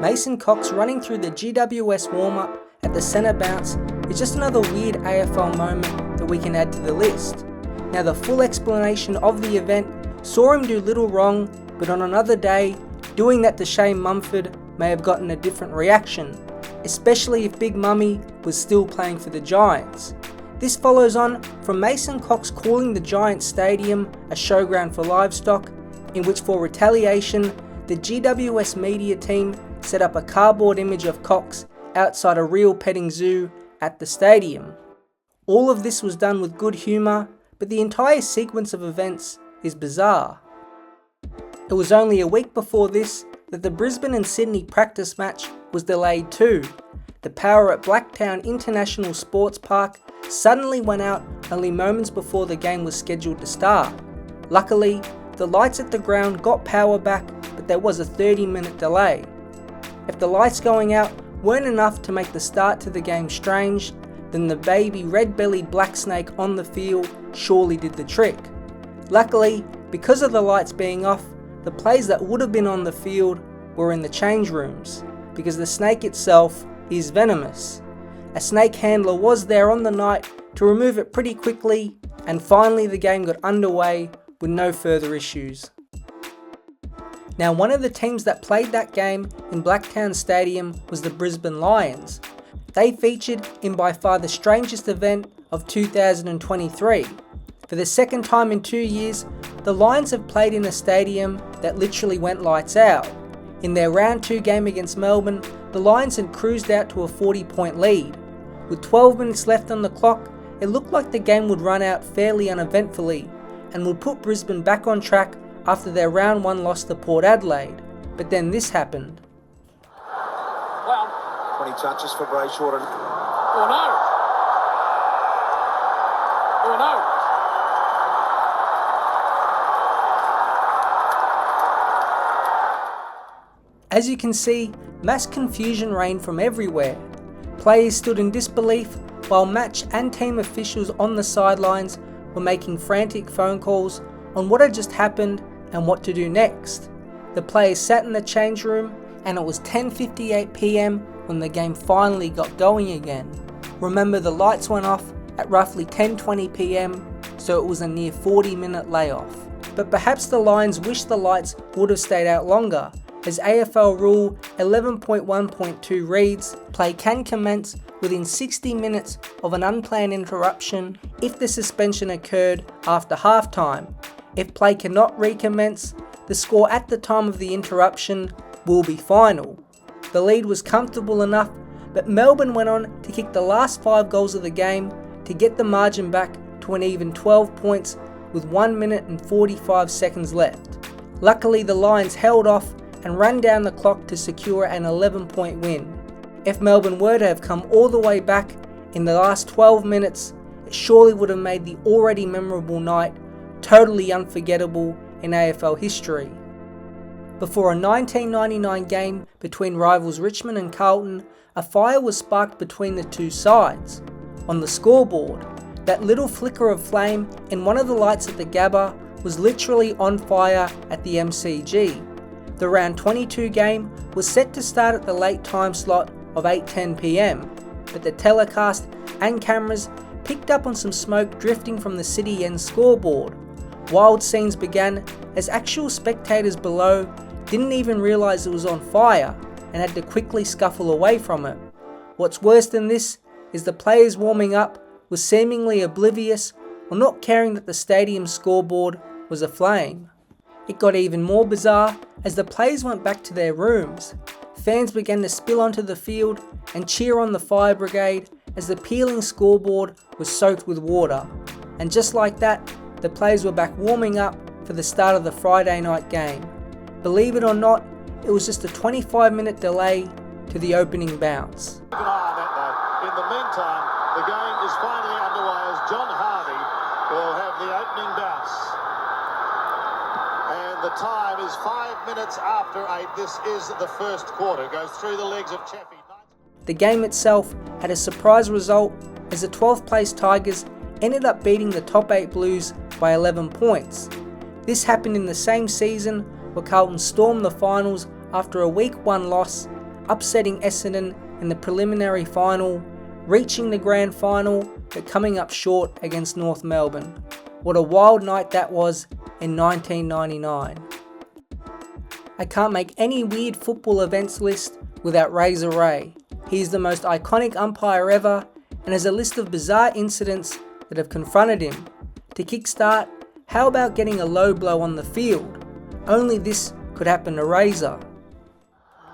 Mason Cox running through the GWS warm-up at the centre bounce is just another weird AFL moment that we can add to the list. Now, the full explanation of the event saw him do little wrong, but on another day, doing that to Shane Mumford may have gotten a different reaction, especially if Big Mummy was still playing for the Giants. This follows on from Mason Cox calling the Giants Stadium a showground for livestock, in which for retaliation, the GWS media team set up a cardboard image of Cox outside a real petting zoo at the stadium. All of this was done with good humour, but the entire sequence of events is bizarre. It was only a week before this that the Brisbane and Sydney practice match was delayed too. The power at Blacktown International Sports Park suddenly went out only moments before the game was scheduled to start. Luckily, the lights at the ground got power back, but there was a 30-minute delay. If the lights going out weren't enough to make the start to the game strange, then the baby red-bellied black snake on the field surely did the trick. Luckily, because of the lights being off, the players that would have been on the field were in the change rooms, because the snake itself is venomous. A snake handler was there on the night to remove it pretty quickly, and finally the game got underway with no further issues. Now, one of the teams that played that game in Blacktown Stadium was the Brisbane Lions. They featured in by far the strangest event of 2023. For the second time in 2 years, the Lions have played in a stadium that literally went lights out. In their round 2 game against Melbourne, the Lions had cruised out to a 40-point lead. With 12 minutes left on the clock, it looked like the game would run out fairly uneventfully and would put Brisbane back on track after their round 1 loss to Port Adelaide. But then this happened. Well, 20 touches for Brayshaw and... Oh no! Oh no! As you can see, mass confusion reigned from everywhere. Players stood in disbelief while match and team officials on the sidelines were making frantic phone calls on what had just happened and what to do next. The players sat in the change room and it was 10:58 PM when the game finally got going again. Remember, the lights went off at roughly 10:20 PM, so it was a near 40-minute layoff. But perhaps the Lions wished the lights would have stayed out longer, as AFL Rule 11.1.2 reads, play can commence within 60 minutes of an unplanned interruption if the suspension occurred after halftime. If play cannot recommence, the score at the time of the interruption will be final. The lead was comfortable enough, but Melbourne went on to kick the last 5 goals of the game to get the margin back to an even 12 points with 1 minute and 45 seconds left. Luckily, the Lions held off and ran down the clock to secure an 11-point win. If Melbourne were to have come all the way back in the last 12 minutes, it surely would have made the already memorable night totally unforgettable in AFL history. Before a 1999 game between rivals Richmond and Carlton, a fire was sparked between the two sides. On the scoreboard, that little flicker of flame in one of the lights at the Gabba was literally on fire at the MCG. The round 22 game was set to start at the late time slot of 8:10 PM, but the telecast and cameras picked up on some smoke drifting from the City End scoreboard. Wild scenes began as actual spectators below didn't even realise it was on fire and had to quickly scuffle away from it. What's worse than this is the players warming up were seemingly oblivious or not caring that the stadium scoreboard was aflame. It got even more bizarre as the players went back to their rooms. Fans began to spill onto the field and cheer on the fire brigade as the peeling scoreboard was soaked with water. And just like that, the players were back warming up for the start of the Friday night game. Believe it or not, it was just a 25-minute delay to the opening bounce. Keep an eye on that though. In the meantime, the game is finally underway as John Harvey will have the opening bounce. And the time is 5 minutes after 8. This is the first quarter. Goes through the legs of Chaffey. The game itself had a surprise result as the 12th place Tigers ended up beating the top 8 Blues by 11 points. This happened in the same season where Carlton stormed the finals after a Week 1 loss upsetting Essendon in the preliminary final, reaching the grand final but coming up short against North Melbourne. What a wild night that was in 1999. I can't make any weird football events list without Razor Ray. He is the most iconic umpire ever and has a list of bizarre incidents that have confronted him. To kickstart, how about getting a low blow on the field? Only this could happen to Razor.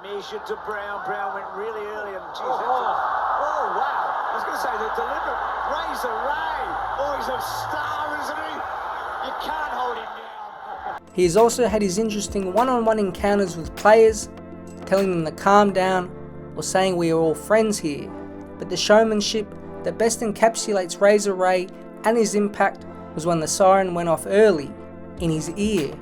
Measured to Brown. Brown went really early and geez, oh wow. I was going to say the deliberate Razor Ray. Oh, he's a star, isn't he? You can't hold him down. He has also had his interesting one-on-one encounters with players, telling them to calm down or saying we are all friends here. But the showmanship that best encapsulates Razor Ray and his impact was when the siren went off early, in his ear.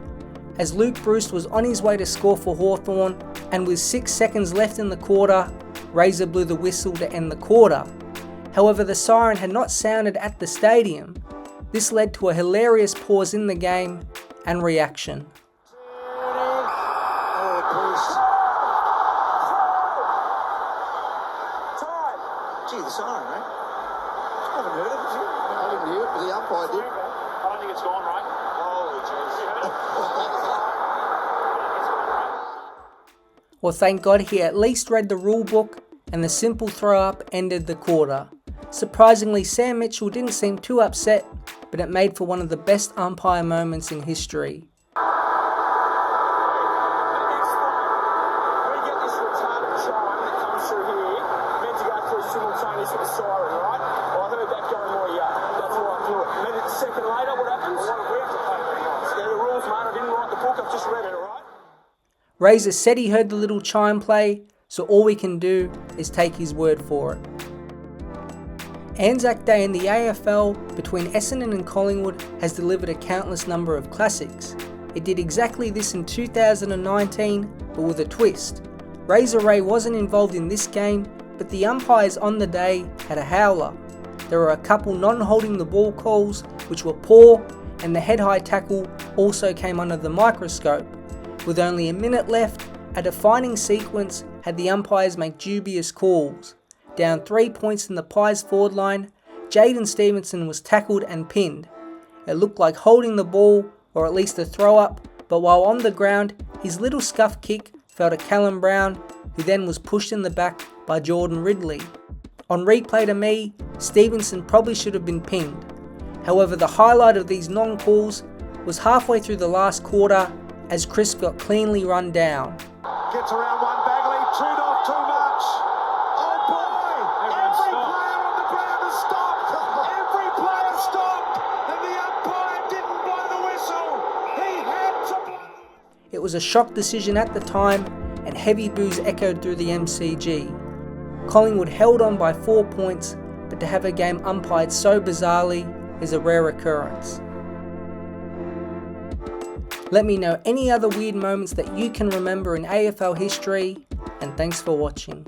As Luke Bruce was on his way to score for Hawthorn, and with 6 seconds left in the quarter, Razor blew the whistle to end the quarter. However, the siren had not sounded at the stadium. This led to a hilarious pause in the game and reaction. Gee, the siren, right? I haven't heard of it, you? I didn't hear it, but the umpire did. I don't think it's gone, right? Holy jeez. Well, thank God he at least read the rule book, and the simple throw-up ended the quarter. Surprisingly, Sam Mitchell didn't seem too upset, but it made for one of the best umpire moments in history. Razor said he heard the little chime play, so all we can do is take his word for it. Anzac Day in the AFL between Essendon and Collingwood has delivered a countless number of classics. It did exactly this in 2019, but with a twist. Razor Ray wasn't involved in this game, but the umpires on the day had a howler. There were a couple non-holding the ball calls, which were poor, and the head-high tackle also came under the microscope. With only a minute left, a defining sequence had the umpires make dubious calls. Down 3 points in the Pies forward line, Jaden Stevenson was tackled and pinned. It looked like holding the ball, or at least a throw-up, but while on the ground, his little scuff kick fell to Callum Brown, who then was pushed in the back by Jordan Ridley. On replay to me, Stevenson probably should have been pinned. However, the highlight of these non-calls was halfway through the last quarter as Chris got cleanly run down. Gets around one, Bagley, chewed off too much. Oh boy! Every player on the ground has stopped. Every player stopped, and the umpire didn't blow the whistle. He had to blow. It was a shock decision at the time, and heavy boos echoed through the MCG. Collingwood held on by 4 points, but to have a game umpired so bizarrely is a rare occurrence. Let me know any other weird moments that you can remember in AFL history, and thanks for watching.